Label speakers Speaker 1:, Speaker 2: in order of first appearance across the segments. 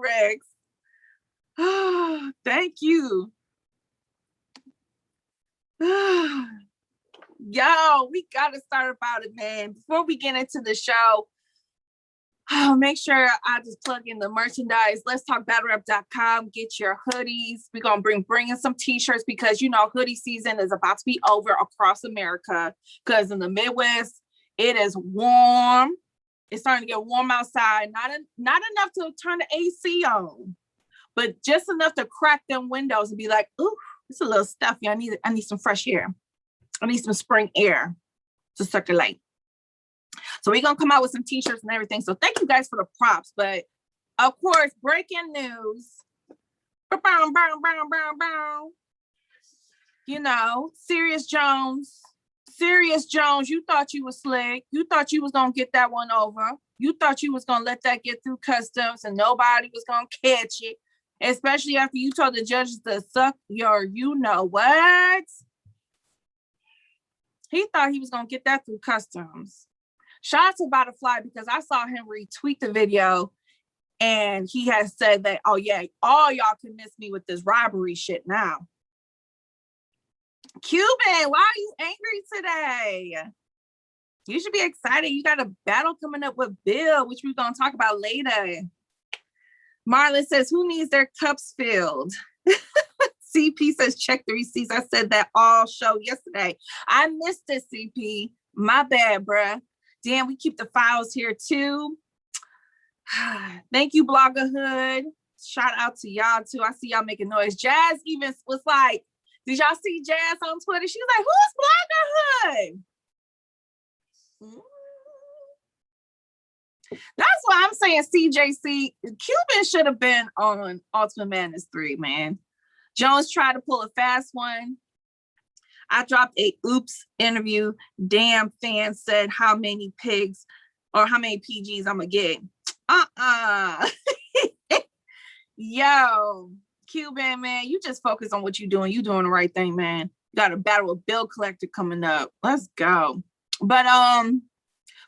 Speaker 1: Rex. Thank you. Yo, we gotta start about it, man. Before we get into the show, make sure I just plug in the merchandise. Let's talk battlerap.com. Get your hoodies. We're gonna bring in some t-shirts because you know hoodie season is about to be over across America. Because in the Midwest, it is warm. It's starting to get warm outside. Not enough to turn the AC on, but just enough to crack them windows and be like, ooh, it's a little stuffy. I need some fresh air. I need some spring air to circulate. So we're going to come out with some t-shirts and everything. So thank you guys for the props. But of course, breaking news. You know, Serius Jones, you thought you was slick. You thought you was going to get that one over. You thought you was going to let that get through customs and nobody was going to catch it. Especially after you told the judges to suck your you-know-what. He thought he was going to get that through customs. Shout out to Butterfly because I saw him retweet the video and he has said that, oh yeah, all y'all can miss me with this robbery shit now. Cuban, why are you angry today? You should be excited. You got a battle coming up with Bill, which we're going to talk about later. Marlon says, who needs their cups filled? CP says, check the receipts. I said that all show yesterday. I missed it, CP. My bad, bruh. Damn, we keep the files here too. Thank you, Bloggerhood. Shout out to y'all too. I see y'all making noise. Jazz even was like, did y'all see Jazz on Twitter? She was like, who's Bloggerhood? That's why I'm saying CJC. Cuban should have been on Ultimate Madness 3, man. Jones tried to pull a fast one. I dropped a oops interview. Damn, fans said how many pigs or how many PGs I'm gonna get. Yo, Cuban, man, you just focus on what you're doing. You doing the right thing, man. You got a battle with Bill Collector coming up. Let's go. But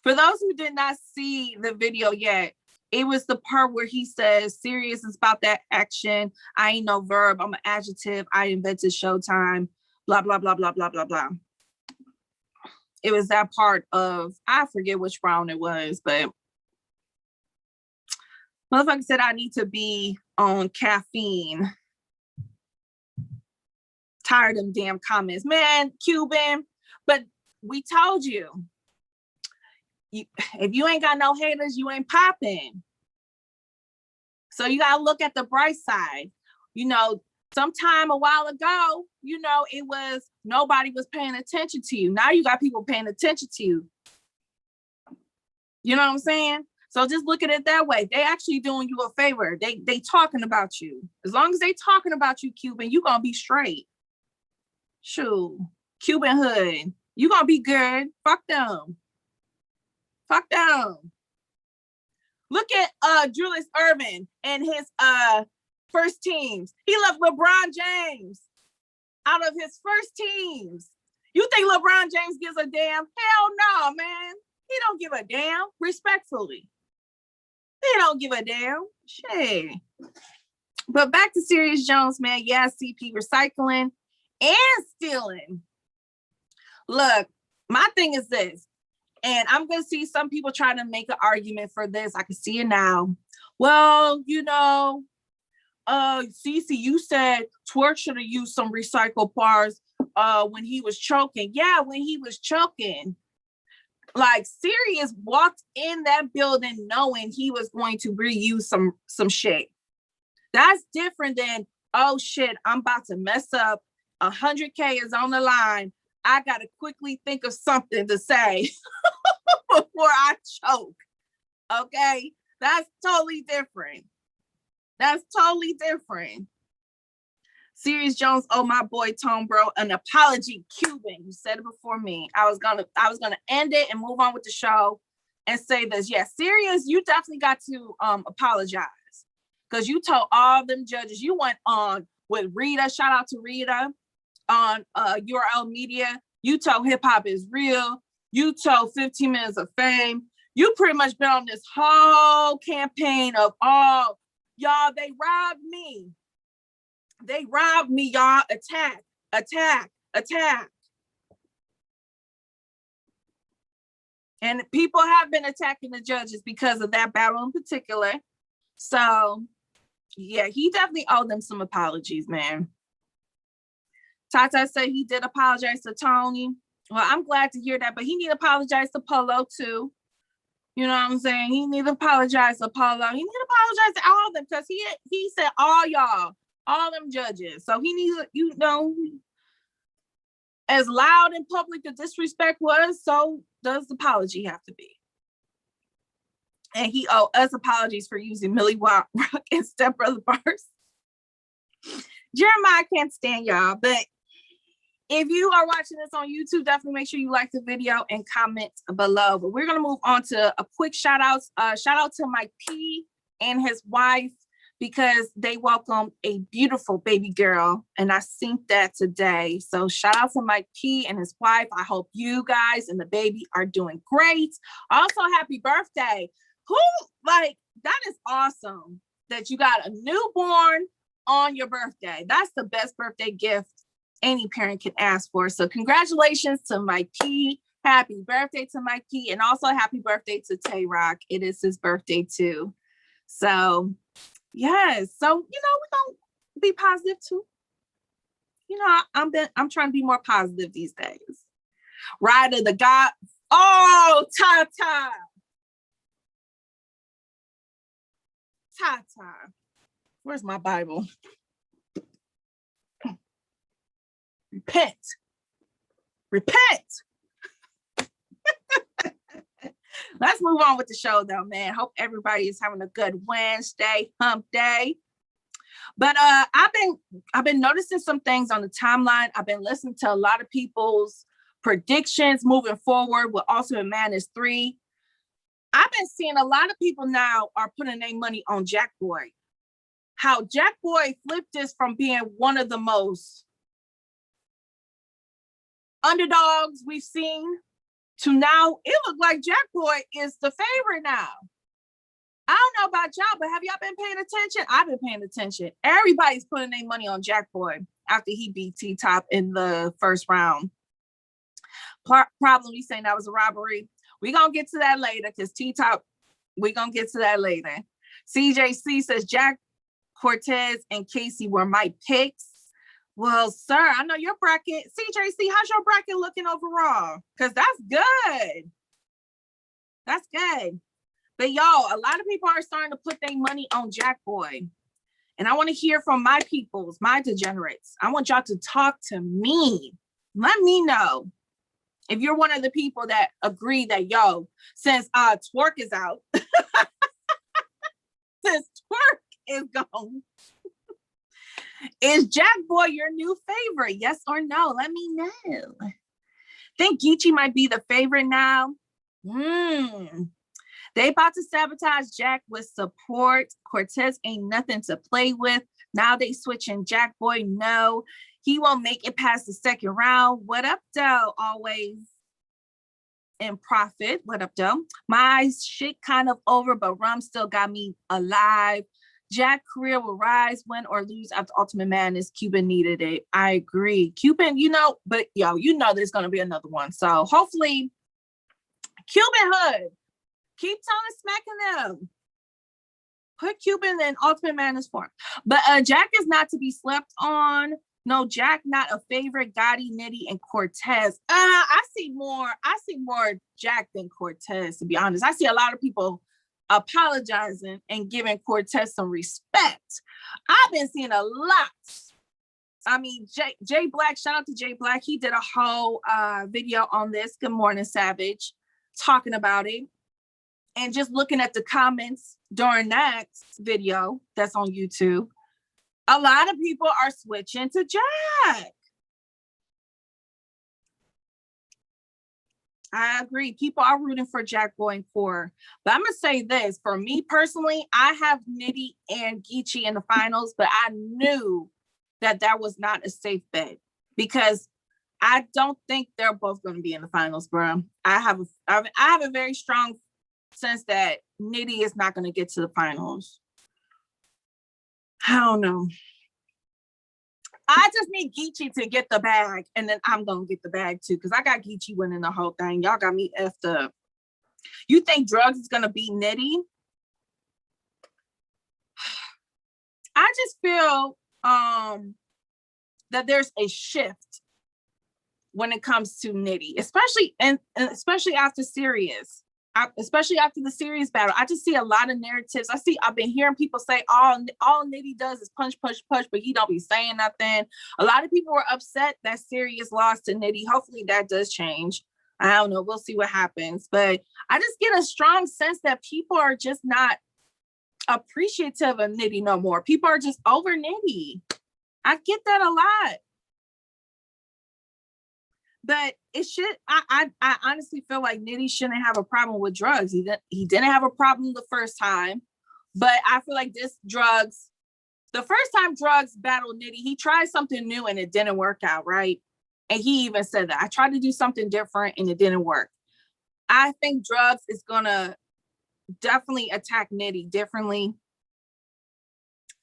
Speaker 1: for those who did not see the video yet, it was the part where he says, Serious is about that action. I ain't no verb. I'm an adjective. I invented Showtime. Blah, blah, blah, blah, blah, blah, blah. It was that part of, I forget which round it was, but motherfucker said I need to be on caffeine. Tired of them damn comments. Man, Cuban, but we told you. If you ain't got no haters, you ain't popping. So you gotta look at the bright side. You know, sometime a while ago, you know, it was nobody was paying attention to you. Now you got people paying attention to you. You know what I'm saying? So just look at it that way. They actually doing you a favor. They talking about you. As long as they talking about you, Cuban, you gonna be straight. Shoot, Cuban hood, you gonna be good. Fuck them. Fuck them. Look at Julius Erving and his first teams. He left LeBron James out of his first teams. You think LeBron James gives a damn? Hell no, man. He don't give a damn, respectfully. He don't give a damn. Shit. But back to Serius Jones, man. Yeah, CP recycling and stealing. Look, my thing is this. And I'm going to see some people trying to make an argument for this. I can see it now. Well, you know, CeCe, you said Twerk should have used some recycled parts when he was choking. Yeah, when he was choking. Like, Serius walked in that building knowing he was going to reuse some shit. That's different than, oh shit, I'm about to mess up. 100K is on the line. I got to quickly think of something to say before I choke. Okay? That's totally different. That's totally different. Serius Jones, oh my boy Tone, bro, an apology, Cuban. You said it before me. I was gonna end it and move on with the show and say this. Yeah, Serius, you definitely got to apologize because you told all them judges. You went on with Rita. Shout out to Rita on URL Media. You told hip hop is real. You told 15 minutes of fame. You pretty much been on this whole campaign of all. Y'all, they robbed me. They robbed me, y'all. Attack, attack, attack. And people have been attacking the judges because of that battle in particular. So, yeah, he definitely owed them some apologies, man. Tata said he did apologize to Tony. Well, I'm glad to hear that, but he need to apologize to Polo too. You know what I'm saying? He need to apologize to Polo. He need to apologize to all of them because he said all y'all, all them judges. So he needs, you know, as loud in public the disrespect was, so does the apology have to be. And he owed us apologies for using Millie Rock and Step Brother bars. Jeremiah can't stand y'all, but if you are watching this on YouTube, definitely make sure you like the video and comment below. But we're gonna move on to a quick shout out. Shout out to Mike P and his wife because they welcomed a beautiful baby girl, and I synced that today. So shout out to Mike P and his wife. I hope you guys and the baby are doing great. Also, happy birthday. Like, that is awesome that you got a newborn on your birthday. That's the best birthday gift any parent can ask for. So congratulations to Mike P. Happy birthday to Mike P. And also happy birthday to Tay Rock. It is his birthday too. So yes. So, you know, we're gonna be positive too. You know, I'm trying to be more positive these days. Ryder the God. Oh, Tata. Tata. Where's my Bible? Repent. Repent. Let's move on with the show though, man. Hope everybody is having a good Wednesday, hump day. But I've been noticing some things on the timeline. I've been listening to a lot of people's predictions moving forward with Ultimate Madness 3. I've been seeing a lot of people now are putting their money on Jakkboy. How Jakkboy flipped this from being one of the most underdogs we've seen to now it looked like Jakkboy is the favorite now. I don't know about y'all, but have y'all been paying attention? I've been paying attention. Everybody's putting their money on Jakkboy after he beat T-Top in the first round. Problem, you saying that was a robbery. We're going to get to that later because T-Top, we're going to get to that later. CJC says Jack, Cortez, and Casey were my picks. Well, sir, I know your bracket. CJC, how's your bracket looking overall? Because that's good. That's good. But y'all, a lot of people are starting to put their money on Jakkboy. And I want to hear from my peoples, my degenerates. I want y'all to talk to me. Let me know if you're one of the people that agree that, yo, since Twerk is out, since Twerk is gone, is Jakkboy your new favorite? Yes or no? Let me know. Think Geechi might be the favorite now. They about to sabotage Jack with support. Cortez ain't nothing to play with. Now they switching Jakkboy. No, he won't make it past the second round. What up, though? Always in profit. What up, though? My shit kind of over, but Rum still got me alive. Jack career will rise, win or lose after Ultimate Madness. Quban needed it. I agree. Quban, you know, but yo, you know there's gonna be another one. So hopefully, Quban Hood, keep telling smacking them. Put Quban in Ultimate Madness form. But Jack is not to be slept on. No, Jack not a favorite. Gotti, Nitty, and Cortez. I see more Jack than Cortez, to be honest. I see a lot of people apologizing and giving Cortez some respect. I've been seeing a lot. I mean, Jay Black, shout out to Jay Black. He did a whole video on this. Good morning, Savage, talking about it. And just looking at the comments during that video that's on YouTube, a lot of people are switching to Jack. I agree. People are rooting for Jack going forward. But I'm going to say this. For me personally, I have Nitty and Geechi in the finals, but I knew that that was not a safe bet because I don't think they're both going to be in the finals, bro. I have a very strong sense that Nitty is not going to get to the finals. I don't know. I just need Geechi to get the bag, and then I'm gonna get the bag too, because I got Geechi winning the whole thing. Y'all got me effed up. You think Drugs is gonna beat Nitty? I just feel that there's a shift when it comes to Nitty, especially after Serious. Especially after the Serious battle, I just see a lot of narratives. I've been hearing people say all Nitty does is punch, but he don't be saying nothing. A lot of people were upset that Serious lost to Nitty. Hopefully that does change. I don't know. We'll see what happens. But I just get a strong sense that people are just not appreciative of Nitty no more. People are just over Nitty. I get that a lot. But it should. I honestly feel like Nitty shouldn't have a problem with Drugs. He didn't have a problem the first time, but I feel like the first time Drugs battled Nitty, he tried something new and it didn't work out, right? And he even said that I tried to do something different and it didn't work. I think Drugs is gonna definitely attack Nitty differently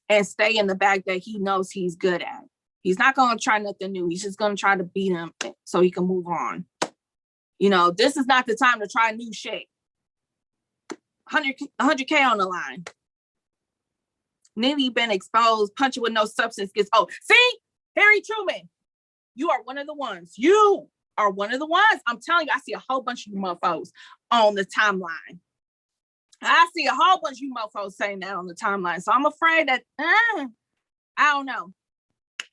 Speaker 1: and stay in the bag that he knows he's good at. He's not going to try nothing new. He's just going to try to beat him so he can move on. You know, this is not the time to try new shit. 100K on the line. Nitty been exposed, punching with no substance gets, see? Harry Truman, you are one of the ones. You are one of the ones. I'm telling you, I see a whole bunch of you mofos on the timeline. I see a whole bunch of you mofos saying that on the timeline. So I'm afraid that, I don't know.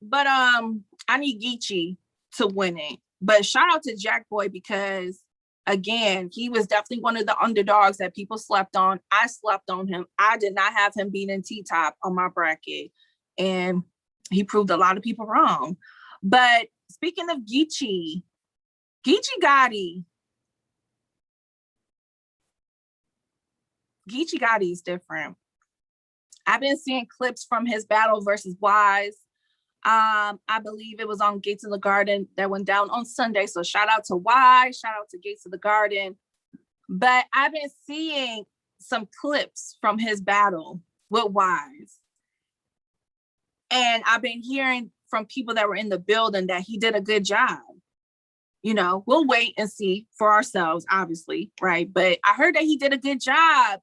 Speaker 1: But I need Geechi to win it. But shout out to Jakkboy because, again, he was definitely one of the underdogs that people slept on. I slept on him. I did not have him beating T-Top on my bracket. And he proved a lot of people wrong. But speaking of Geechi Gotti. Geechi Gotti is different. I've been seeing clips from his battle versus Wise. I believe it was on Gates of the Garden that went down on Sunday. So shout out to Wise, shout out to Gates of the Garden. But I've been seeing some clips from his battle with Wise. And I've been hearing from people that were in the building that he did a good job. You know, we'll wait and see for ourselves, obviously, right? But I heard that he did a good job.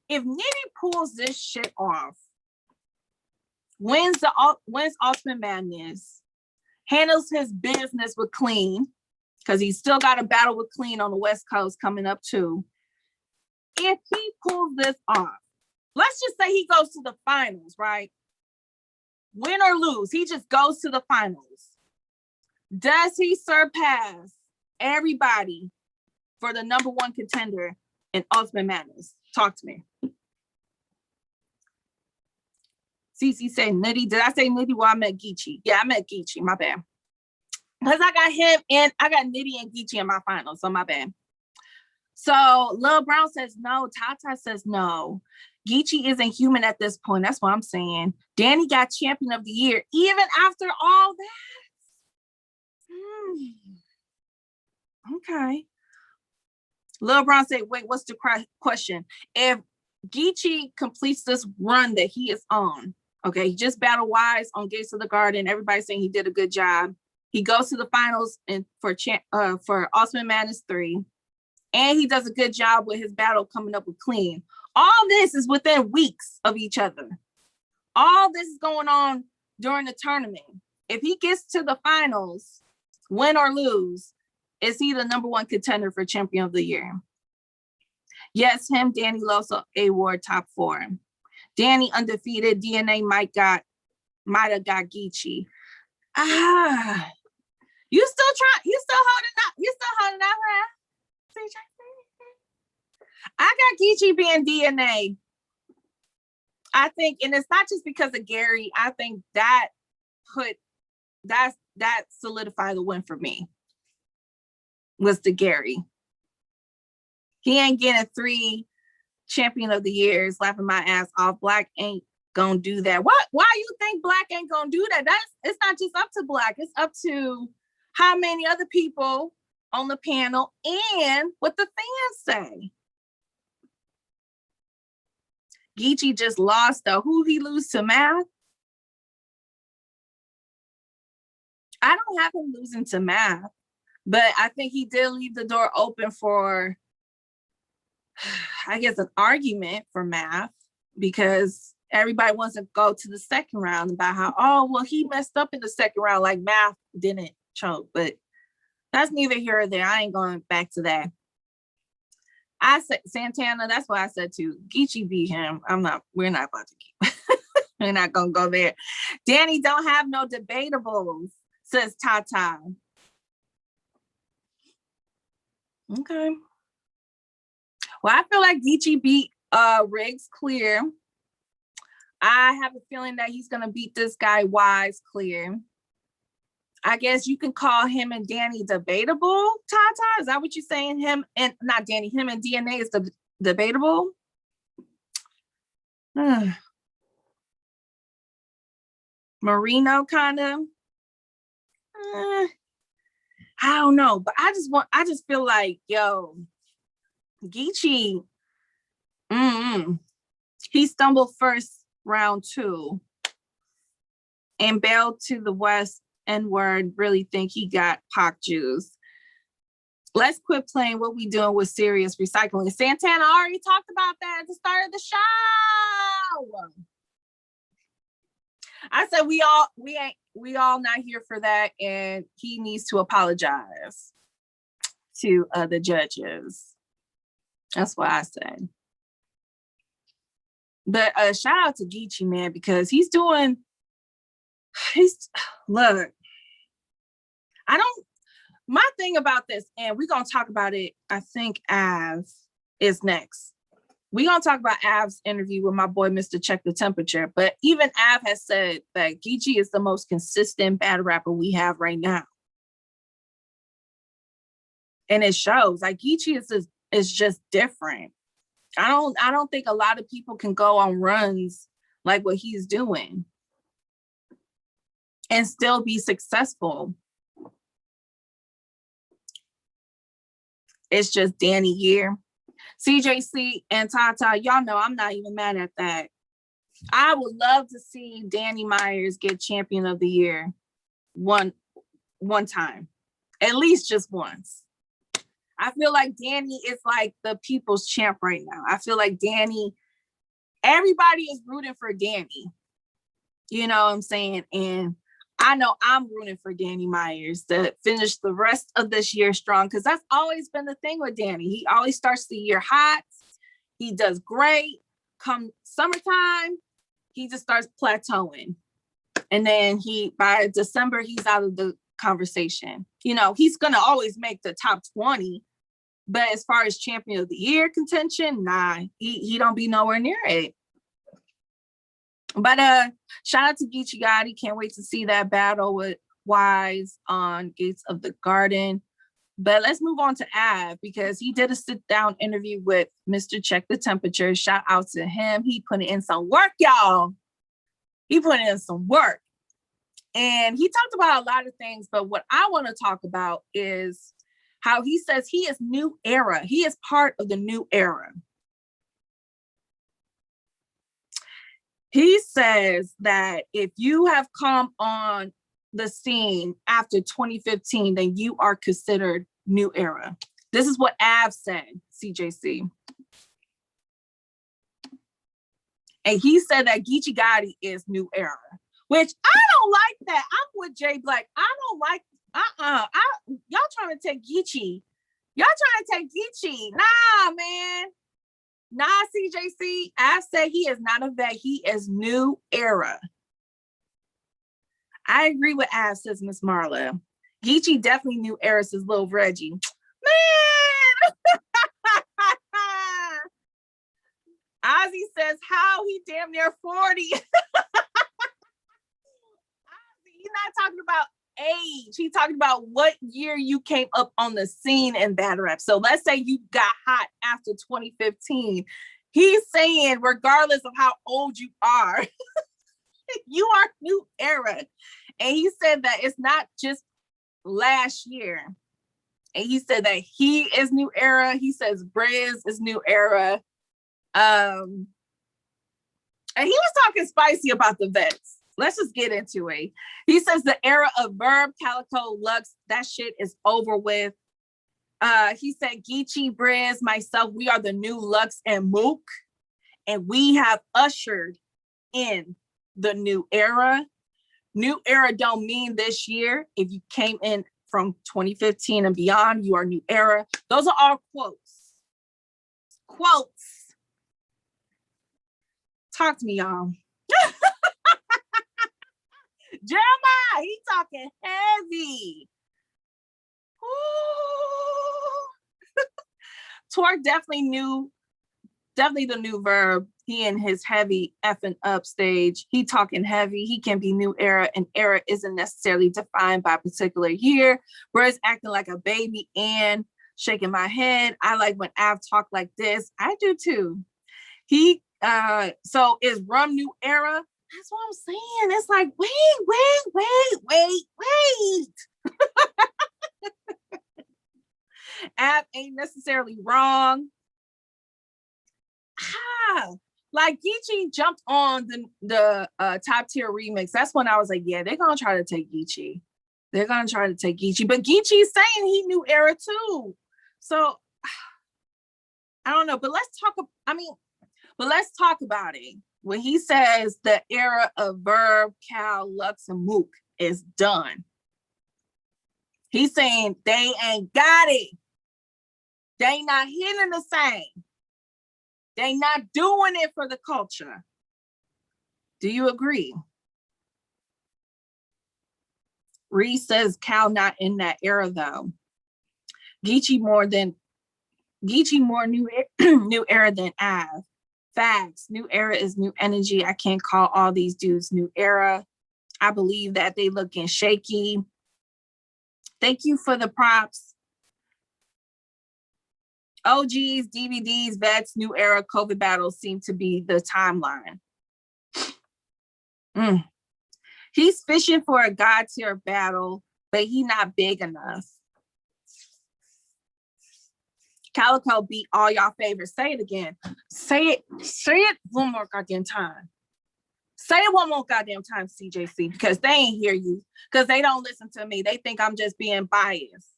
Speaker 1: If Nitty pulls this shit off, wins Ultimate Madness, handles his business with Clean, because he's still got a battle with Clean on the West Coast coming up too. If he pulls this off, let's just say he goes to the finals, right? Win or lose, he just goes to the finals. Does he surpass everybody for the #1 contender in Ultimate Madness? Talk to me. CeCe said Nitty. Did I say Nitty? Well, I meant Geechi. Yeah, I meant Geechi. My bad. Because I got him and I got Nitty and Geechi in my finals, so my bad. So Lil Brown says no. Tata says no. Geechi isn't human at this point. That's what I'm saying. Danny got champion of the year, even after all that. Okay. Lil Brown said, wait, what's the question? If Geechi completes this run that he is on, okay, he just battled Wise on Gates of the Garden. Everybody's saying he did a good job. He goes to the finals and for Ultimate Madness 3. And he does a good job with his battle coming up with Clean. All this is within weeks of each other. All this is going on during the tournament. If he gets to the finals, win or lose, is he the #1 contender for champion of the year? Yes, him, Danny Loso, A-Ward, top 4. Danny undefeated. DNA might have got Geechi. You still trying? You still holding out? You still holding out, huh? I got Geechi being DNA. I think, and it's not just because of Gary. I think that solidified the win for me. Was the Gary. He ain't getting 3 champion of the years, laughing my ass off. Black ain't gonna do that. Why you think Black ain't gonna do that? It's not just up to Black, it's up to how many other people on the panel and what the fans say. Geechi just lost though. Who he lose to, Math? I don't have him losing to Math, but I think he did leave the door open for, I guess, an argument for Math, because everybody wants to go to the second round about how, oh, well, he messed up in the second round, like Math didn't choke, but that's neither here or there. I ain't going back to that. I said Santana, that's what I said too. Geechi beat him. We're not about to keep, we're not gonna go there. Danny don't have no debatables, says Tata. Okay. Well, I feel like Geechi beat Riggs clear. I have a feeling that he's gonna beat this guy Wise clear. I guess you can call him and Danny debatable, Tata. Is that what you're saying? Him and not Danny, him and DNA is debatable. Marino kind of. I don't know, but I just feel like, yo, Geechi, he stumbled first round 2 and bailed to the West N-word, really think he got Pac juice. Let's quit playing what we doing with Serious Recycling. Santana already talked about that at the start of the show. I said we all not here for that, and he needs to apologize to the judges. That's what I said. But shout out to Geechi, man, because look, my thing about this, and we're going to talk about it, I think Av is next. We're going to talk about Av's interview with my boy, Mr. Check the Temperature. But even Av has said that Geechi is the most consistent battle rapper we have right now. And it shows. Like, Geechi is just different. I don't think a lot of people can go on runs like what he's doing and still be successful. It's just Danny year. CJC and Tata, y'all know I'm not even mad at that. I would love to see Danny Myers get champion of the year one time, at least just once. I feel like Danny is like the people's champ right now. I feel like Danny, everybody is rooting for Danny. You know what I'm saying? And I know I'm rooting for Danny Myers to finish the rest of this year strong, because that's always been the thing with Danny. He always starts the year hot. He does great. Come summertime, he just starts plateauing. And then by December, he's out of the conversation. You know, he's going to always make the top 20. But as far as champion of the year contention, nah, he don't be nowhere near it. But shout out to Geechi Gotti. Can't wait to see that battle with Wise on Gates of the Garden. But let's move on to Av, because he did a sit-down interview with Mr. Check the Temperature. Shout out to him. He put in some work, y'all. He put in some work. And he talked about a lot of things, but what I want to talk about is how he says he is new era. He is part of the new era. He says that if you have come on the scene after 2015, then you are considered new era. This is what Av said, CJC. And he said that Geechi Gotti is new era, which I don't like that. I'm with Jay Black. I don't like, y'all trying to take Geechi. Y'all trying to take Geechi. Nah, man. Nah, CJC. I say he is not a vet. He is new era. I agree with Av, says Miss Marla. Geechi definitely new era, says Lil Reggie. Man! Ozzy says, how he damn near 40. Ozzy, he's not talking about age. He's talking about what year you came up on the scene in battle rap. So let's say you got hot after 2015. He's saying, regardless of how old you are, you are new era. And he said that it's not just last year. And he said that he is new era. He says Briz is new era. And he was talking spicy about the vets. Let's just get into it. He says the era of Verb, Calico, Lux, that shit is over with. He said Geechi, Briz, myself, we are the new Lux and Mook, and we have ushered in the new era. New era don't mean this year. If you came in from 2015 and beyond, you are new era. Those are all quotes. Quotes. Talk to me, y'all. Jeremiah, he talking heavy. Twerk definitely the new Verb. He in his heavy effing up stage. He talking heavy. He can be new era, and era isn't necessarily defined by a particular year. Briz acting like a baby and shaking my head. I like when Av talk like this. I do too. So is Rum new era? That's what I'm saying. It's like, wait. Av ain't necessarily wrong. Like Geechi jumped on the top tier remix. That's when I was like, yeah, they're gonna try to take Geechi. They're gonna try to take Geechi, but Geechi's saying he new era too. So I don't know, but let's talk about it. When he says the era of Verb, Cal, Lux, and Mook is done, he's saying they ain't got it. They not hitting the same. They not doing it for the culture. Do you agree? Reese says Cal not in that era though. Geechi more new new era than Av. Facts. New era is new energy. I can't call all these dudes new era. I believe that they looking shaky. Thank you for the props. OGs, DVDs, vets, new era, COVID battles seem to be the timeline. He's fishing for a God tier battle, but he not big enough. Calico beat all y'all favorites. Say it again. Say it one more goddamn time. Say it one more goddamn time, CJC, because they ain't hear you. Because they don't listen to me. They think I'm just being biased.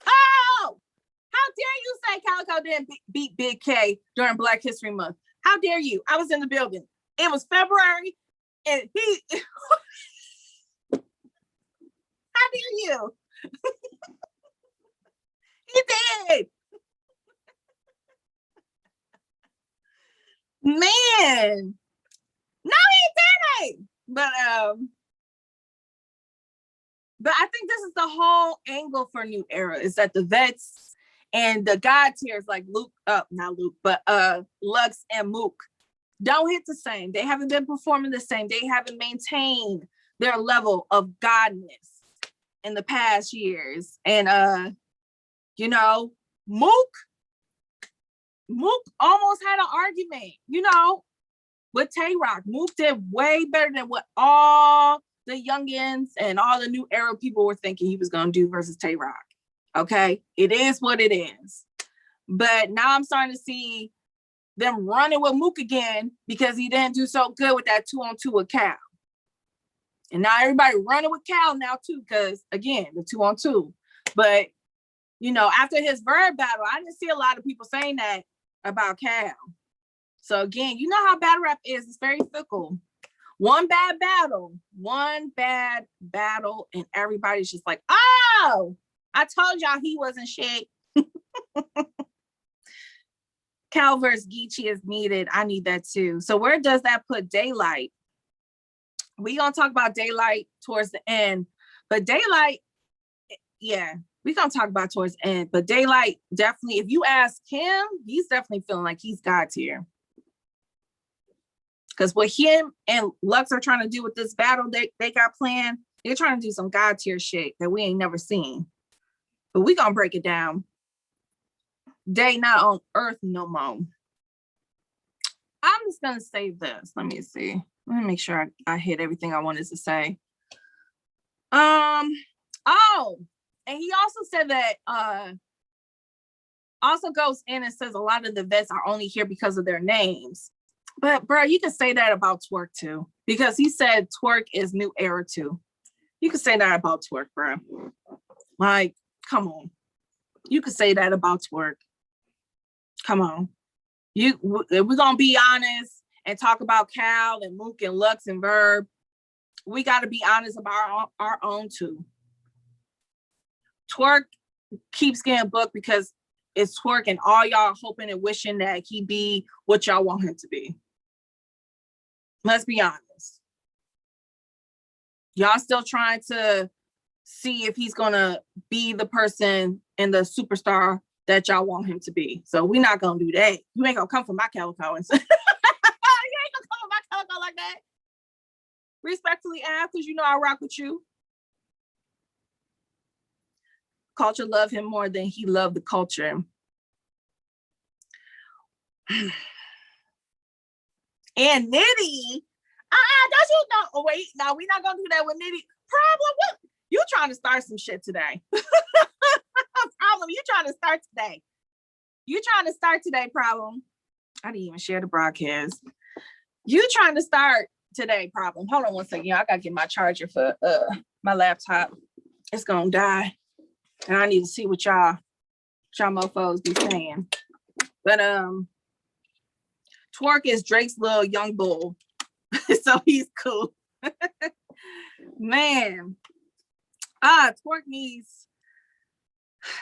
Speaker 1: Oh! How dare you say Calico didn't beat Big K during Black History Month? How dare you? I was in the building. It was February, and he... How dare you? He did. Man. No, he didn't. But I think this is the whole angle for New Era, is that the vets and the God tiers like Lux and Mook don't hit the same. They haven't been performing the same. They haven't maintained their level of godness in the past years. And Mook almost had an argument, with Tay Rock. Mook did way better than what all the youngins and all the new era people were thinking he was going to do versus Tay Rock. Okay, it is what it is. But now I'm starting to see them running with Mook again because he didn't do so good with that 2-on-2 with Cal. And now everybody running with Cal now too, because again, the 2-on-2. But after his Verb battle, I didn't see a lot of people saying that about Cal. So again, you know how battle rap is. It's very fickle. One bad battle, and everybody's just like, oh, I told y'all he wasn't shit. Cal versus Geechi is needed. I need that too. So where does that put Daylyt? We're going to talk about Daylyt towards the end. But Daylyt, yeah, we're going to talk about towards the end. But Daylyt, definitely, if you ask him, he's definitely feeling like he's God tier. Because what him and Lux are trying to do with this battle they got planned, they're trying to do some God tier shit that we ain't never seen. But we going to break it down. Day not on earth no more. I'm just going to save this. Let me see. Let me make sure I hit everything I wanted to say. Oh, and he also said that Also goes in and says a lot of the vets are only here because of their names. But bro, you can say that about Twerk too, because he said Twerk is new era too. You can say that about Twerk, bro. Like, come on. You could say that about Twerk. Come on. We're gonna be honest and talk about Cal and Mook and Lux and Verb. We got to be honest about our own too. Twerk keeps getting booked because it's Twerk, and all y'all hoping and wishing that he be what y'all want him to be. Let's be honest. Y'all still trying to see if he's gonna be the person and the superstar that y'all want him to be. So we're not gonna do that. You ain't gonna come for my calico and say, you ain't gonna come for my calico like that. Respectfully, Av, because you know I rock with you. Culture loved him more than he loved the culture. And Nitty, don't you know? Oh, wait, no, we're not gonna do that with Nitty. Problem, what? You trying to start some shit today. Problem, you trying to start today. You trying to start today, Problem. I didn't even share the broadcast. You trying to start today, Problem. Hold on one second. I gotta get my charger for my laptop. It's gonna die. And I need to see what y'all mofos be saying. But Twerk is Drake's little young bull. So he's cool. Man. Twerk needs,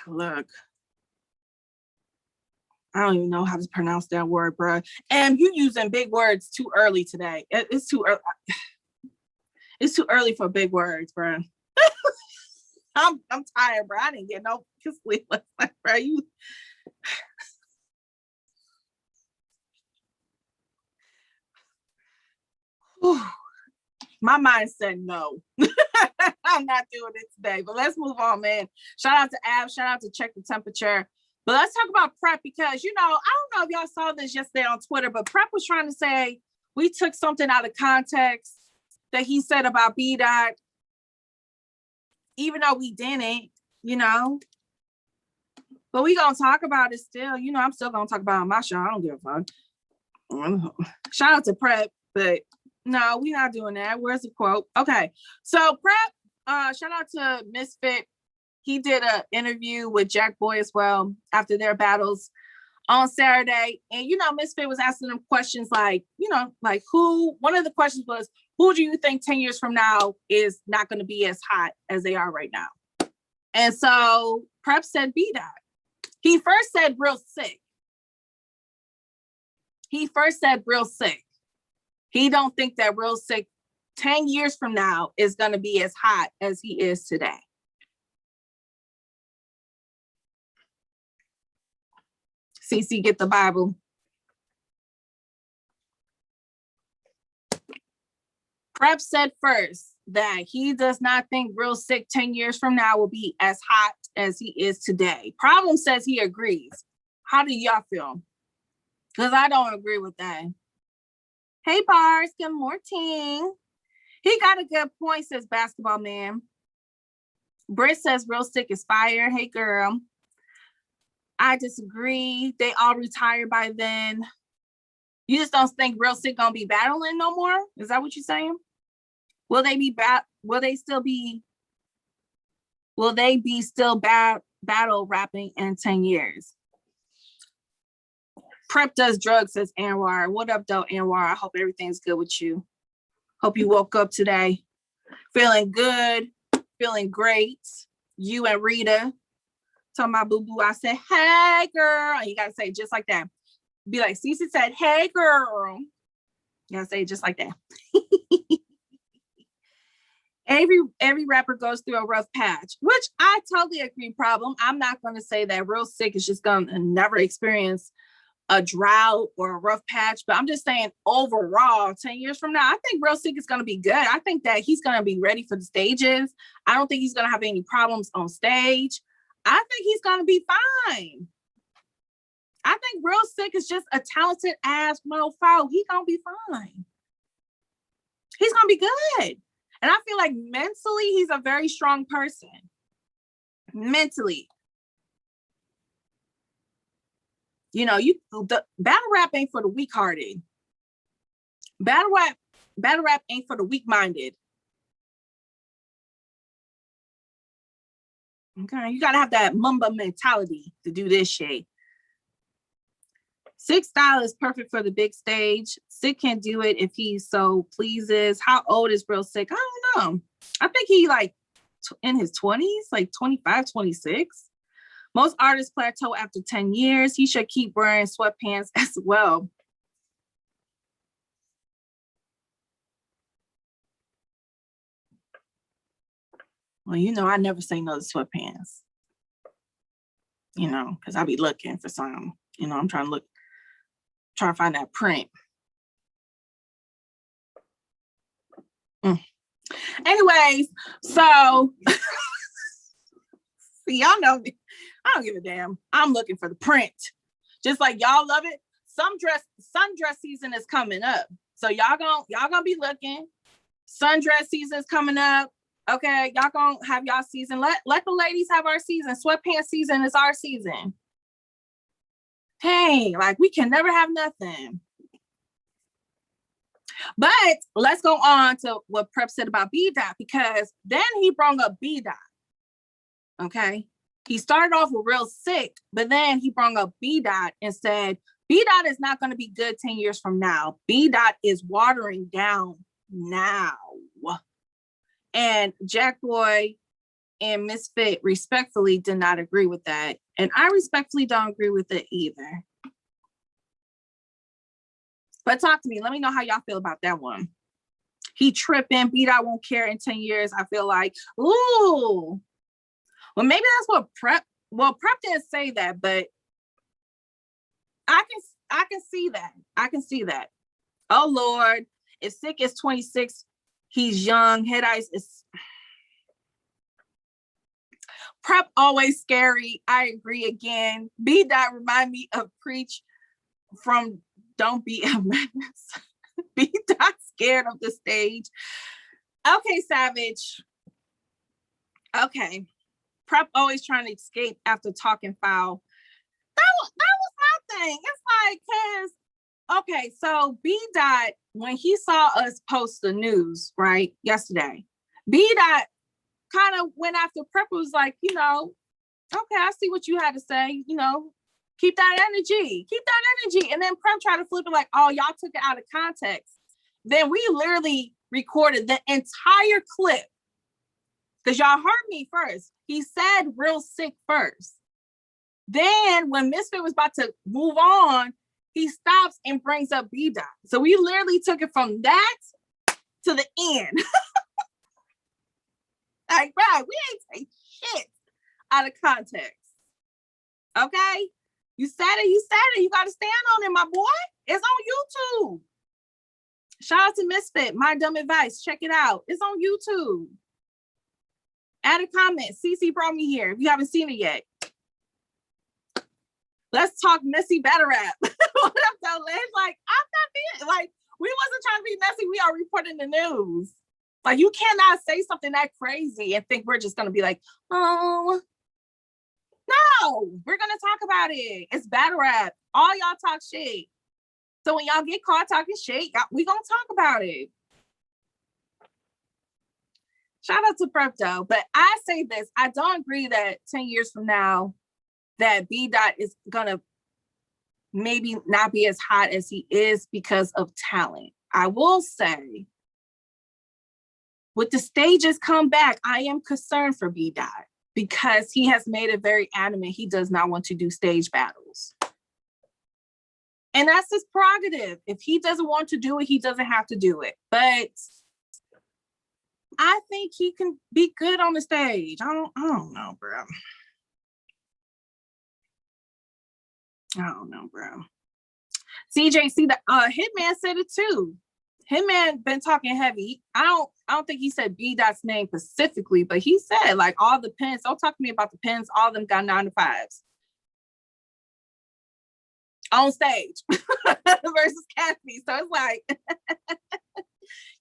Speaker 1: look, I don't even know how to pronounce that word, bro. And you using big words too early today. It's too early. It's too early for big words, bro. I'm tired, bro. I didn't get no sleep last night, bro. My mind said no. I'm not doing it today, but let's move on, man. Shout out to Ab, shout out to Check the Temperature. But let's talk about Prep, because, you know, I don't know if y'all saw this yesterday on Twitter, but Prep was trying to say we took something out of context that he said about B-Dot, even though we didn't, you know. But we gonna talk about it still. You know, I'm still gonna talk about it on my show. I don't give a fuck. Shout out to Prep, but no, we're not doing that. Where's the quote? Okay, so Prep, shout out to Misfit. He did an interview with Jakkboy as well after their battles on Saturday. And, you know, Misfit was asking them questions like, you know, like one of the questions was, who do you think 10 years from now is not going to be as hot as they are right now? And so Prep said B-Dot. He first said Real Sick. He don't think that Real Sick 10 years from now is going to be as hot as he is today. CeCe, get the Bible. Prep said first that he does not think Real Sick 10 years from now will be as hot as he is today. Problem says he agrees. How do y'all feel? Because I don't agree with that. Hey, Bars, good morning. He got a good point, says Basketball Man. Britt says Real Sick is fire. Hey, girl. I disagree. They all retire by then. You just don't think Real Sick gonna be battling no more? Is that what you're saying? Will they be still battle rapping in 10 years? Prep does drugs, says Anwar. What up, though, Anwar? I hope everything's good with you. Hope you woke up today feeling good, feeling great. You and Rita. Talking about boo-boo, I said, hey, girl. And you got to say it just like that. Be like, CeCe said, hey, girl. You got to say it just like that. Every rapper goes through a rough patch, which I totally agree, Problem. I'm not going to say that Real Sick is just going to never experience a drought or a rough patch, but I'm just saying overall, 10 years from now, I think Real Sick is going to be good. I think that he's going to be ready for the stages. I don't think he's going to have any problems on stage. I think he's going to be fine. I think Real Sick is just a talented ass mofo. He's going to be fine. He's going to be good. And I feel like mentally, he's a very strong person. Mentally. You know, the battle rap ain't for the weak-hearted. Battle rap ain't for the weak-minded. Okay, you gotta have that Mamba mentality to do this shit. CeCe style is perfect for the big stage. CeCe can do it if he so pleases. How old is Real CeCe? I don't know. I think he like in his 20s, like 25, 26. Most artists plateau after 10 years. He should keep wearing sweatpants as well. Well, you know, I never say no to sweatpants. You know, because I be looking for some. You know, I'm trying to find that print. Anyways, so see, y'all know me. I don't give a damn. I'm looking for the print. Just like y'all love it. Sundress season is coming up. So y'all gonna be looking. Sundress season is coming up. Okay, y'all gonna have y'all season. Let the ladies have our season. Sweatpants season is our season. Hey, like we can never have nothing. But let's go on to what Prep said about B-Dot, because then he brought up B-Dot. Okay. He started off with Real CeCe, but then he brought up B-Dot and said, B-Dot is not going to be good 10 years from now. B-Dot is watering down now. And Jakkboy and Misfit respectfully did not agree with that. And I respectfully don't agree with it either. But talk to me. Let me know how y'all feel about that one. He tripping. B-Dot won't care in 10 years. I feel like, ooh. Well, maybe that's what Prep didn't say that, but I can see that. I can see that. Oh, Lord. If CeCe is 26, he's young. Head Ice is... Prep always scary. I agree again. B-Dot remind me of Preach from Don't Be a Menace. B-Dot scared of the stage. Okay, Savage. Okay. Prep always trying to escape after talking foul. That was my thing. It's like, okay, so B-Dot, when he saw us post the news, right, yesterday, B-Dot kind of went after Prep, was like, you know, okay, I see what you had to say, you know, keep that energy. And then Prep tried to flip it like, oh, y'all took it out of context. Then we literally recorded the entire clip, because y'all heard me first. He said Real CeCe first. Then when Misfit was about to move on, he stops and brings up B-Dot. So we literally took it from that to the end. Like, right, we ain't take shit out of context. Okay? You said it. You got to stand on it, my boy. It's on YouTube. Shout out to Misfit, My Dumb Advice. Check it out. It's on YouTube. Add a comment. CeCe brought me here if you haven't seen it yet. Let's talk messy battle rap. What up, though, Liz? Like, I'm not being, like, we wasn't trying to be messy. We are reporting the news. Like, you cannot say something that crazy and think we're just going to be like, oh, no, we're going to talk about it. It's battle rap. All y'all talk shit. So when y'all get caught talking shit, we going to talk about it. Shout out to Prep, though. But I say this, I don't agree that 10 years from now, that B-Dot is going to maybe not be as hot as he is because of talent. I will say, with the stages come back, I am concerned for B-Dot because he has made it very adamant he does not want to do stage battles. And that's his prerogative. If he doesn't want to do it, he doesn't have to do it. But I think he can be good on the stage. I don't know, bro. I don't know, bro. CJC, the Hitman said it too. Hitman been talking heavy. I don't think he said B-Dot's name specifically, but he said like all the pins. Don't talk to me about the pins. All of them got 9 to 5s on stage versus Cassie. So it's like,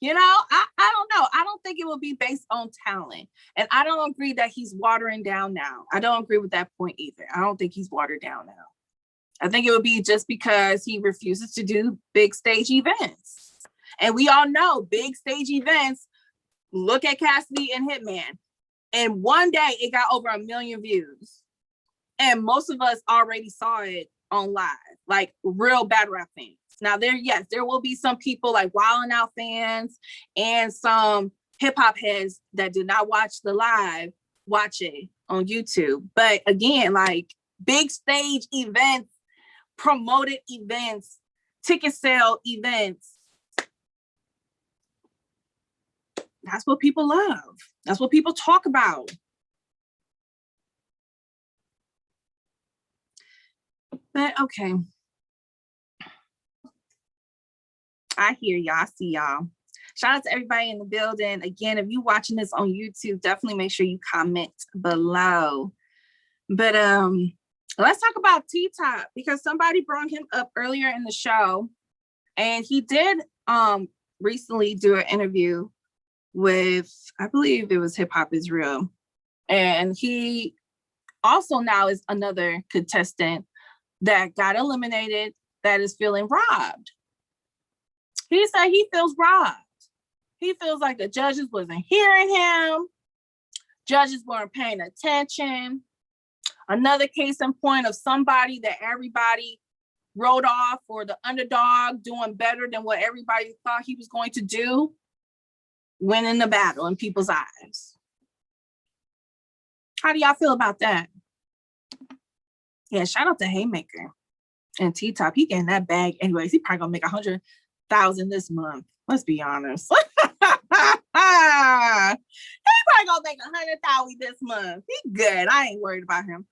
Speaker 1: you know, I don't know. I don't think it will be based on talent. And I don't agree that he's watering down now. I don't agree with that point either. I don't think he's watered down now. I think it would be just because he refuses to do big stage events. And we all know big stage events, look at Cassidy and Hitman. And one day it got over 1 million views. And most of us already saw it on live, like real battle rap fans. Now there will be some people like Wild 'N Out fans and some hip hop heads that did not watch the live, watch it on YouTube. But again, like big stage events, promoted events, ticket sale events, that's what people love. That's what people talk about. But okay. I hear y'all, I see y'all. Shout out to everybody in the building. Again, if you're watching this on YouTube, definitely make sure you comment below. But let's talk about T-Top, because somebody brought him up earlier in the show. And he did recently do an interview with, I believe it was Hip Hop Is Real. And he also now is another contestant that got eliminated that is feeling robbed. He said he feels robbed. He feels like the judges wasn't hearing him. Judges weren't paying attention. Another case in point of somebody that everybody wrote off, or the underdog doing better than what everybody thought he was going to do, winning the battle in people's eyes. How do y'all feel about that? Yeah, shout out to Haymaker and T-Top. He getting that bag anyways. He probably gonna make 100,000 this month. Let's be honest. He probably gonna make 100,000 this month. He good. I ain't worried about him.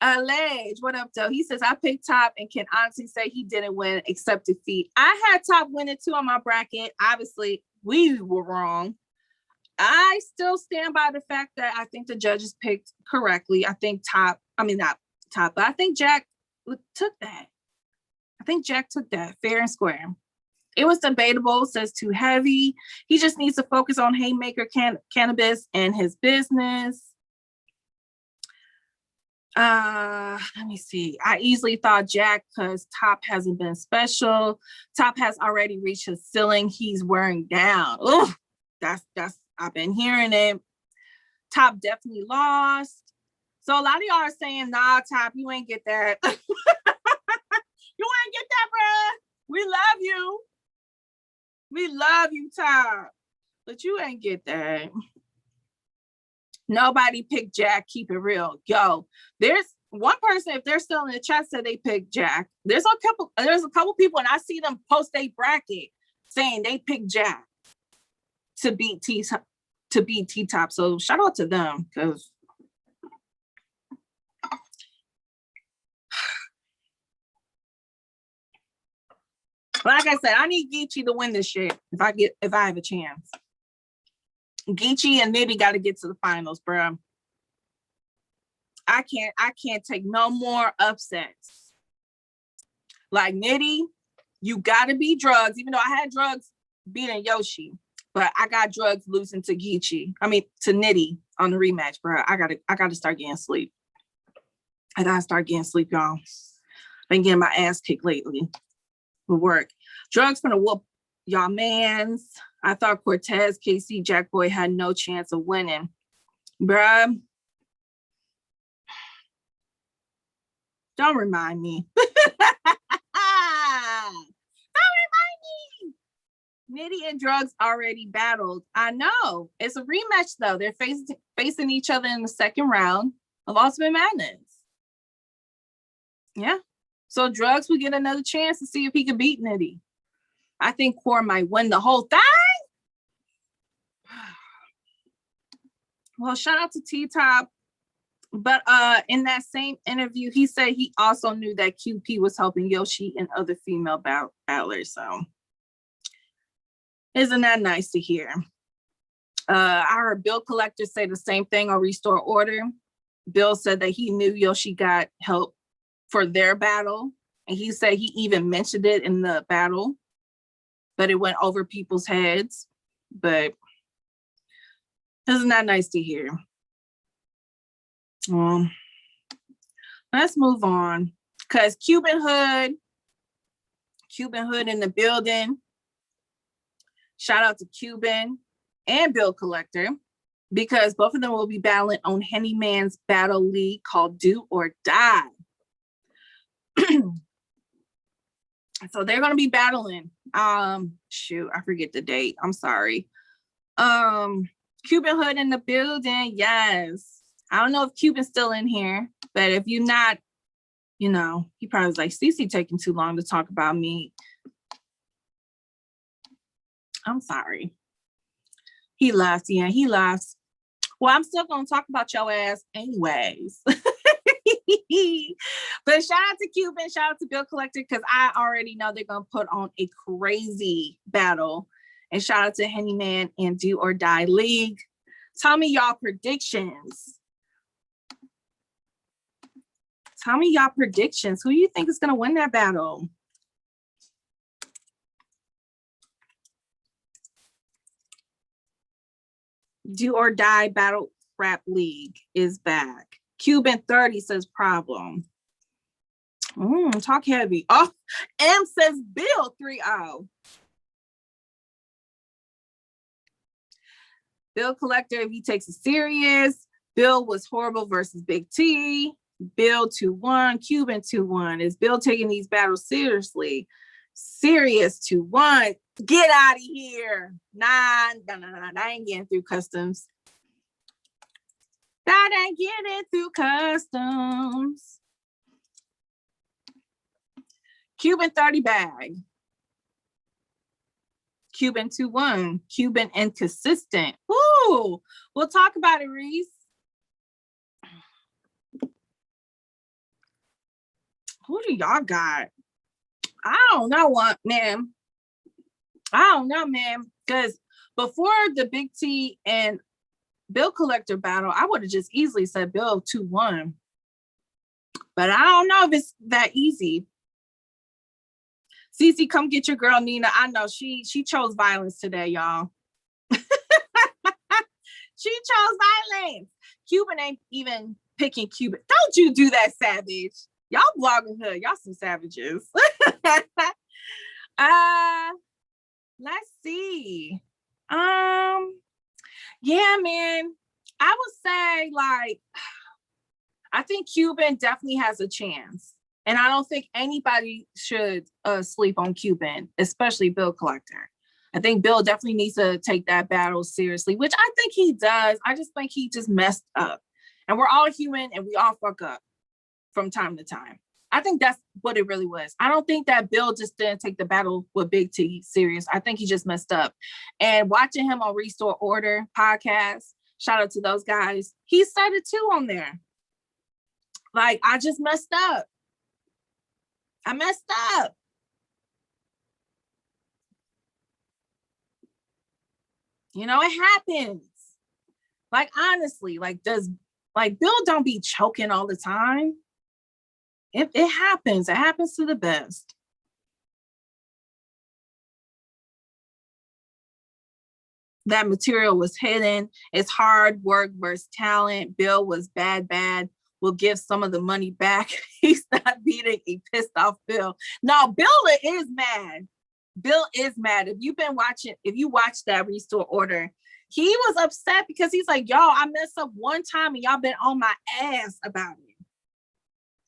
Speaker 1: Ledge, what up, though? He says, I picked Top and can honestly say he didn't win except defeat. I had Top winning too on my bracket. Obviously, we were wrong. I still stand by the fact that I think the judges picked correctly. I think not Top, but I think Jack took that. I think Jack took that fair and square. It was debatable, says too heavy. He just needs to focus on Haymaker Cannabis and his business. Let me see. I easily thought Jack, because Top hasn't been special. Top has already reached his ceiling. He's wearing down. Ooh, that's I've been hearing it. Top definitely lost. So a lot of y'all are saying, nah, Top, you ain't get that. You ain't get that, bruh. We love you. We love you, Top. But you ain't get that. Nobody picked Jack. Keep it real. Yo, there's one person, if they're still in the chat, said they picked Jack. There's a couple people, and I see them post a bracket saying they picked Jack to beat T-Top. So shout out to them, because like I said, I need Geechi to win this shit if I have a chance. Geechi and Nitty got to get to the finals, bro. I can't take no more upsets. Like Nitty, you got to beat Drugs, even though I had Drugs beating Yoshi, but I got Drugs losing to Geechi. I mean, to Nitty on the rematch, bro. I gotta start getting sleep. I gotta start getting sleep, y'all. Been getting my ass kicked lately with work. Drugs gonna whoop y'all mans. I thought Cortez, KC, Jakkboy had no chance of winning. Bruh. Don't remind me. Don't remind me. Nitty and Drugs already battled. I know. It's a rematch, though. They're facing each other in the second round of Ultimate Madness. Yeah. So Drugs will get another chance to see if he can beat Nitty. I think Core might win the whole thing. Well, shout out to T-Top. But in that same interview, he said he also knew that QP was helping Yoshi and other female battlers. So isn't that nice to hear? I heard Bill Collector say the same thing on Restore Order. Bill said that he knew Yoshi got help for their battle. And he said he even mentioned it in the battle, but it went over people's heads. But isn't that nice to hear? Let's move on. because Cuban Hood in the building. Shout out to Cuban and Bill Collector, because both of them will be battling on Henny Man's battle league called Do or Die. So they're going to be battling. Shoot, I forget the date. I'm sorry. Cuban Hood in the building. Yes. I don't know if Cuban's still in here, but if you're not, you know, he probably was like, CeCe taking too long to talk about me. I'm sorry. He left. Yeah, he left. Well, I'm still going to talk about your ass anyways. But shout out to Cuban, shout out to Bill Collector, because I already know they're going to put on a crazy battle. And shout out to Henny Man and Do or Die League. Tell me y'all predictions. Tell me y'all predictions. Who do you think is going to win that battle? Do or Die Battle Rap League is back. Cuban 30 says problem. Talk heavy. Oh, M says Bill 3-0. Bill Collector, if he takes it serious. Bill was horrible versus Big T. Bill 2-1. Cuban 2-1. Is Bill taking these battles seriously? Serious 2-1. Get out of here. Nah, I ain't getting through customs. That ain't getting through customs. Cuban 30 bag. Cuban 2-1. Cuban inconsistent. Ooh, we'll talk about it, Reese. Who do y'all got? I don't know what, man. I don't know, man. Because before the Big T and Bill Collector battle, I would have just easily said Bill 2-1. But I don't know if it's that easy. CeCe, come get your girl Nina. I know she chose violence today, y'all. She chose violence. Cuban ain't even picking Cuban. Don't you do that, savage. Y'all blogging hood. Y'all some savages. Let's see. Yeah, man. I would say, like, I think Cuban definitely has a chance. And I don't think anybody should sleep on Cuban, especially Bill Collector. I think Bill definitely needs to take that battle seriously, which I think he does. I just think he just messed up. And we're all human and we all fuck up from time to time. I think that's what it really was. I don't think that Bill just didn't take the battle with Big T serious. I think he just messed up. And watching him on Restore Order podcast, shout out to those guys, he said it too on there. Like, I just messed up. I messed up. You know, it happens. Like, honestly, like, Bill don't be choking all the time. It happens. It happens to the best. That material was hidden. It's hard work versus talent. Bill was bad. We'll give some of the money back. He's not beating a pissed off Bill. No, Bill is mad. Bill is mad. If you watched that Restore Order, he was upset because he's like, y'all, I messed up one time and y'all been on my ass about it.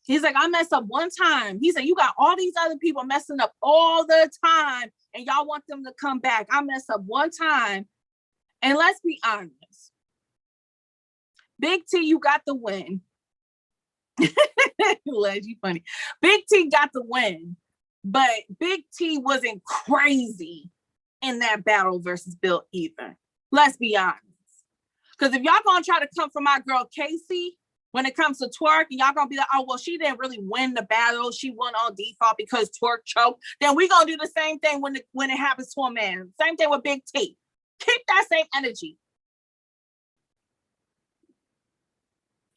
Speaker 1: He's like, I messed up one time. He said, you got all these other people messing up all the time and y'all want them to come back. I messed up one time. And let's be honest. Big T, you got the win. Les, you funny. Big T got the win. But Big T wasn't crazy in that battle versus Bill either. Let's be honest. Because if y'all gonna try to come for my girl Casey, when it comes to twerk, and y'all gonna be like, oh, well, she didn't really win the battle. She won on default because twerk choked. Then we gonna do the same thing when it happens to a man. Same thing with Big T. Keep that same energy.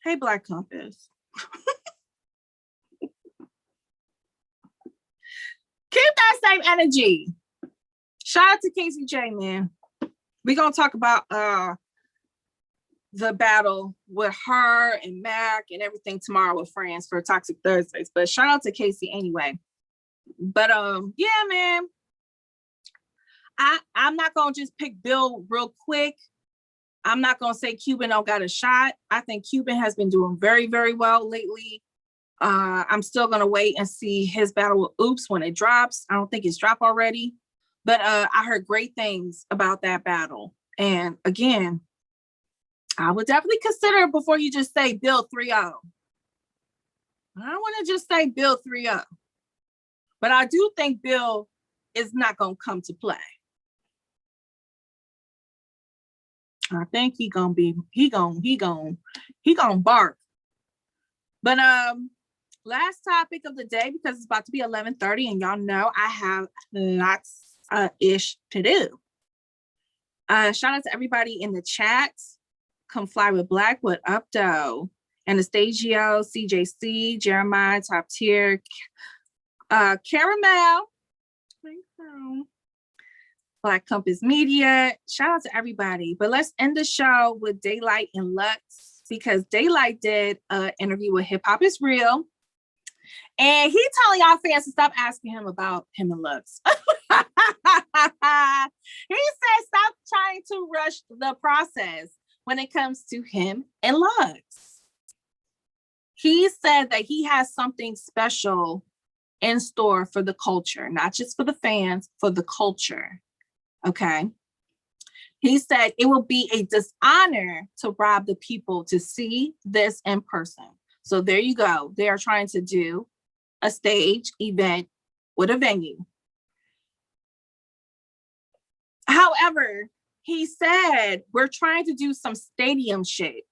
Speaker 1: Hey, Black Compass. Keep that same energy. Shout out to Casey J, man. We're gonna talk about the battle with her and Mac and everything tomorrow with friends for Toxic Thursdays. But shout out to Casey anyway. But yeah, man. I'm not gonna just pick Bill real quick. I'm not gonna say Quban don't got a shot. I think Quban has been doing very, very well lately. I'm still gonna wait and see his battle with Oops when it drops. I don't think it's dropped already, but I heard great things about that battle. And again, I would definitely consider it before you just say Bill 3-0. I don't want to just say Bill 3-0, but I do think Bill is not gonna come to play. I think he gonna bark. But last topic of the day, because it's about to be 11:30 and y'all know I have lots ish to do. Shout out to everybody in the chat. Come Fly with Black, what up though? Anastasio, CJC, Jeremiah, Top Tier, Caramel, Black Compass Media. Shout out to everybody. But let's end the show with Daylyt and Lux, because Daylyt did an interview with Hip Hop Is Real. And he telling y'all fans to stop asking him about him and Lux. He said stop trying to rush the process when it comes to him and Lux. He said that he has something special in store for the culture, not just for the fans, for the culture. Okay. He said it will be a dishonor to rob the people to see this in person. So there you go. They are trying to do a stage event with a venue. However, he said we're trying to do some stadium shit.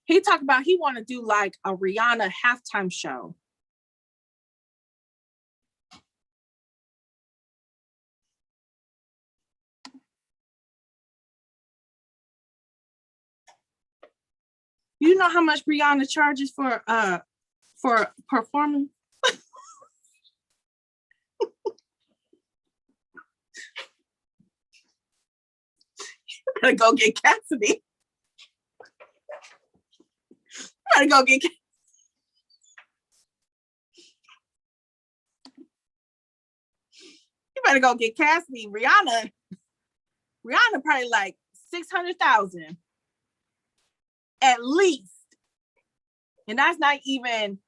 Speaker 1: He talked about he want to do like a Rihanna halftime show. You know how much Rihanna charges for performing? You better go get Cassidy. You better go get Cassidy. You better go get Cassidy. Rihanna probably like 600,000 at least. And that's not even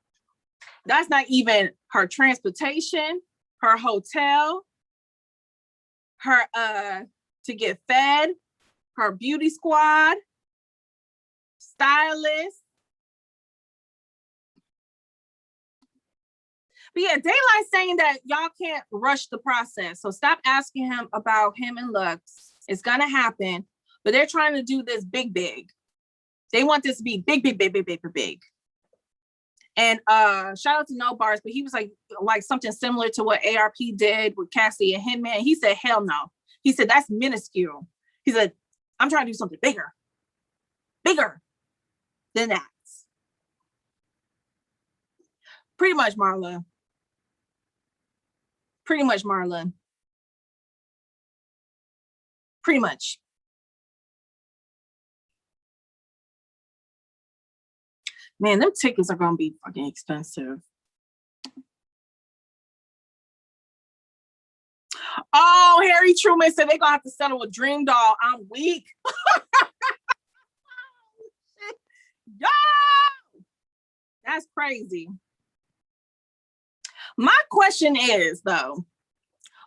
Speaker 1: her transportation, her hotel, her to get fed, her beauty squad, stylist. But yeah, Daylyt saying that y'all can't rush the process. So stop asking him about him and Lux. It's gonna happen, but they're trying to do this big. They want this to be big. And shout out to No Bars, but he was like something similar to what ARP did with Cassie and him, man. He said, hell no. He said, that's minuscule. He said, I'm trying to do something bigger than that. Pretty much, Marla. Pretty much. Man, them tickets are gonna be fucking expensive. Oh, Harry Truman said they're gonna have to settle with Dream Doll. I'm weak. Yo! That's crazy. My question is, though,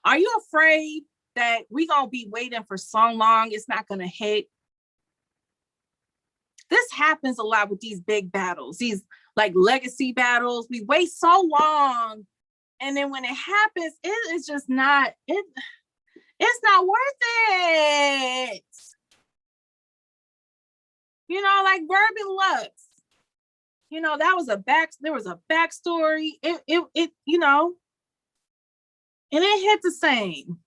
Speaker 1: are you afraid that we gonna be waiting for so long it's not gonna hit? This happens a lot with these big battles, these like legacy battles. We wait so long, and then when it happens, it is just not it's not worth it. You know, like Verb and Lux. You know, there was a backstory. It you know, and it hit the same.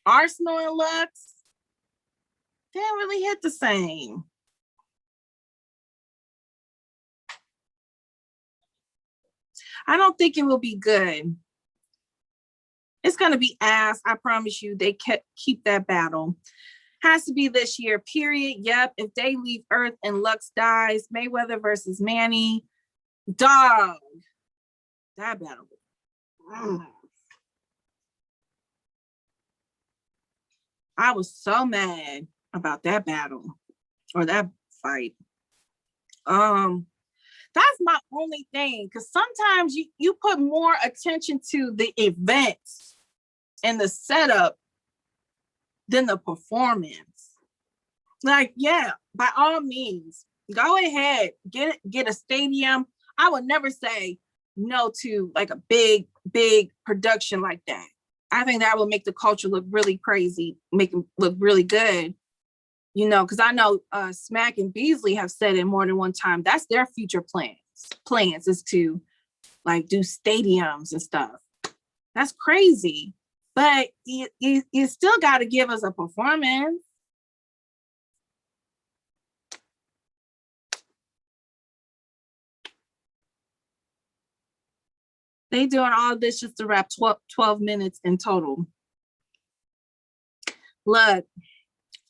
Speaker 1: Arsenal and Lux didn't really hit the same. I don't think it will be good. It's going to be ass. I promise you, they keep that battle. Has to be this year, period. Yep. If they leave Earth and Lux dies, Mayweather versus Manny. Dog. That battle. I was so mad about that battle or that fight. That's my only thing, because sometimes you put more attention to the events and the setup than the performance. Like, yeah, by all means, go ahead, get a stadium. I would never say no to like a big production like that. I think that would make the culture look really crazy, make it look really good. You know, because I know Smack and Beasley have said it more than one time. That's their future plans is to like do stadiums and stuff. That's crazy. But you still got to give us a performance. They doing all this just to wrap 12 minutes in total. Look,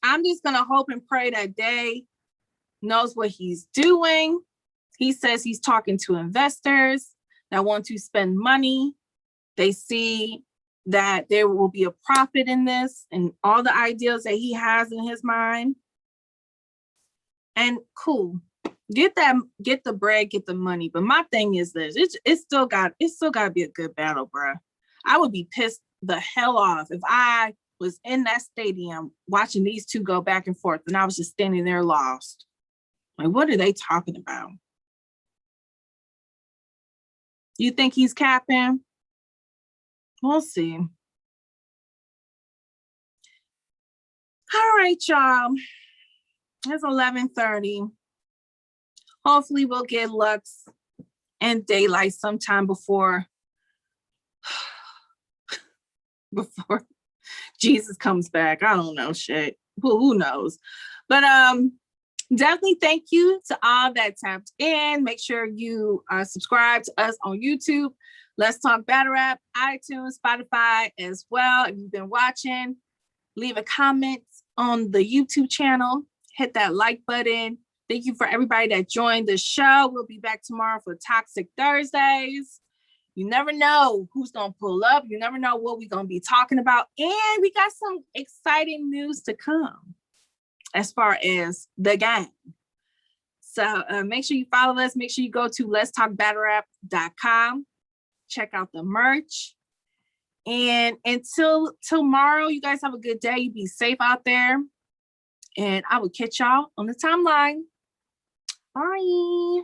Speaker 1: I'm just going to hope and pray that Day knows what he's doing. He says he's talking to investors that want to spend money. They see that there will be a profit in this and all the ideas that he has in his mind. And cool, get the bread, get the money. But my thing is this, it's still got to be a good battle, bro. I would be pissed the hell off if I was in that stadium watching these two go back and forth and I was just standing there lost. Like, what are they talking about? You think he's capping? We'll see. All right, y'all. It's 11:30. Hopefully we'll get Lux and Daylyt sometime before Jesus comes back. I don't know, shit. Who knows? But definitely thank you to all that tapped in. Make sure you subscribe to us on YouTube. Let's Talk Battle Rap, iTunes, Spotify as well. If you've been watching, leave a comment on the YouTube channel. Hit that like button. Thank you for everybody that joined the show. We'll be back tomorrow for Toxic Thursdays. You never know who's going to pull up. You never know what we're going to be talking about. And we got some exciting news to come as far as the game. So make sure you follow us. Make sure you go to letstalkbattlerap.com. Check out the merch. And until tomorrow, you guys have a good day. Be safe out there. And I will catch y'all on the timeline. Bye.